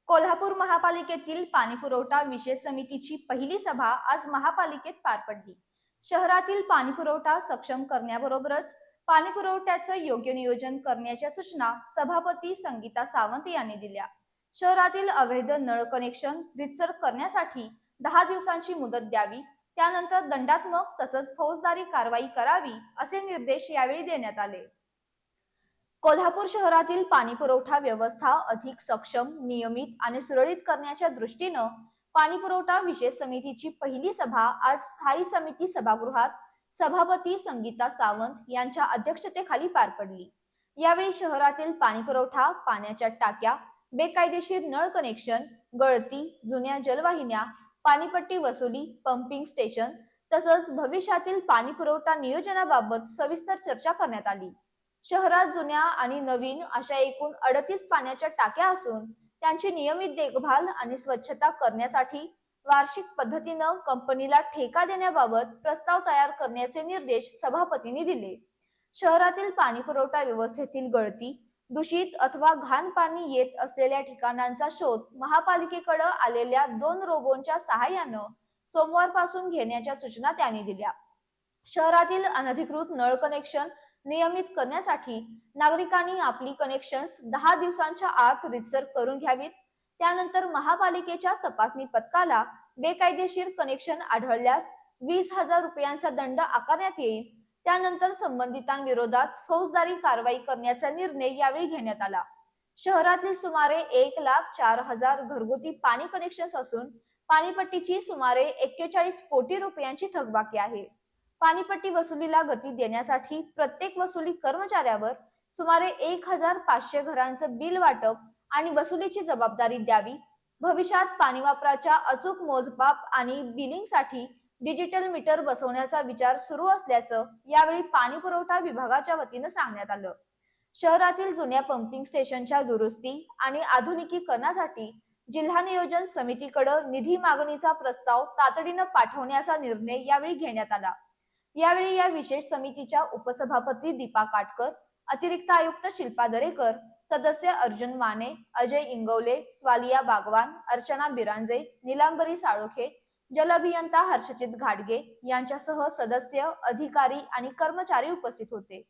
कोल्हापूर महापालिकेतील पाणीपुरवठा विशेष समितीची पहिली सभा आज महापालिकेत पार पडली। शहरातील पाणीपुरवठा सक्षम करण्याबरोबरच पाणीपुरवठ्याचं योग्य नियोजन करण्याच्या सूचना सभापती संगीता सावंत यांनी दिल्या। शहरातील अवैध नळ कनेक्शन रीतसर करण्यासाठी 10 दिवसांची मुदत द्यावी, त्यानंतर दंडात्मक तसंच फौजदारी कारवाई करावी असे निर्देश यावेळी देण्यात आले। कोल्हापूर शहरातील पाणीपुरवठा व्यवस्था अधिक सक्षम, नियमित आणि सुरळीत करण्याच्या दृष्टीनं पाणीपुरवठा विशेष समितीची पहिली सभा आज स्थायी समिती सभागृहात सभापती संगीता सावंत यांच्या अध्यक्षतेखाली पार पडली। यावेळी शहरातील पाणीपुरवठा, पाण्याच्या टाक्या, बेकायदेशीर नळ कनेक्शन, गळती, जुन्या जलवाहिन्या, पाणीपट्टी वसुली, पंपिंग स्टेशन तसंच भविष्यातील पाणीपुरवठा नियोजनाबाबत सविस्तर चर्चा करण्यात आली। शहरात जुन्या आणि नवीन अशा एकूण 38 पाण्याच्या टाक्या असून त्यांची नियमित देखभाल आणि स्वच्छता करण्यासाठी वार्षिक पद्धतीनं कंपनीला ठेका देण्याबाबत प्रस्ताव तयार करण्याचे निर्देश सभापतींनी दिले। शहरातील पाणीपुरवठा व्यवस्थेतील गळती, दूषित अथवा घाण पाणी येत असलेल्या ठिकाणांचा शोध महापालिकेकडे आलेल्या 2 रोबोंच्या सहाय्यानं सोमवारपासून घेण्याच्या सूचना त्यांनी दिल्या। शहरातील अनधिकृत नळ कनेक्शन नियमित करण्यासाठी नागरिकांनी आपली कनेक्शन्स 10 दिवसांच्या आत रीतसर करून घ्यावीत। त्यानंतर महापालिकेच्या तपासणी पथकाला बेकायदेशीर कनेक्शन आढळल्यास 20,000 रुपयांचा दंड आकारण्यात येईल। त्यानंतर संबंधितांविरोधात फौजदारी कारवाई करण्याचा निर्णय यावेळी घेण्यात आला। शहरातील सुमारे 1,04,000 घरगुती पाणी कनेक्शन्स असून पाणीपट्टीची सुमारे 41 कोटी रुपयांची थकबाकी आहे। पाणीपट्टी वसुलीला गती देण्यासाठी प्रत्येक वसुली कर्मचाऱ्यावर सुमारे 1,500 घरांचं बिल वाटप आणि वसुलीची जबाबदारी द्यावी। भविष्यात पाणी वापराच्या अचूक मोजमाप आणि बिलिंगसाठी डिजिटल मीटर बसवण्याचा विचार सुरू असल्याचं यावेळी पाणीपुरवठा विभागाच्या वतीनं सांगण्यात आलं। शहरातील जुन्या पंपिंग स्टेशनच्या दुरुस्ती आणि आधुनिकीकरणासाठी जिल्हा नियोजन समितीकडे निधी मागणीचा प्रस्ताव तातडीनं पाठवण्याचा निर्णय यावेळी घेण्यात आला। यावेळी या विशेष समितीच्या उपसभापती दीपा काटकर, अतिरिक्त आयुक्त शिल्पा दरेकर, सदस्य अर्जुन माने, अजय इंगवले, स्वालिया बागवान, अर्चना बिरांजे, निलांबरी साळोखे, जलअभियंता हर्षचित घाटगे यांच्यासह सदस्य, अधिकारी आणि कर्मचारी उपस्थित होते।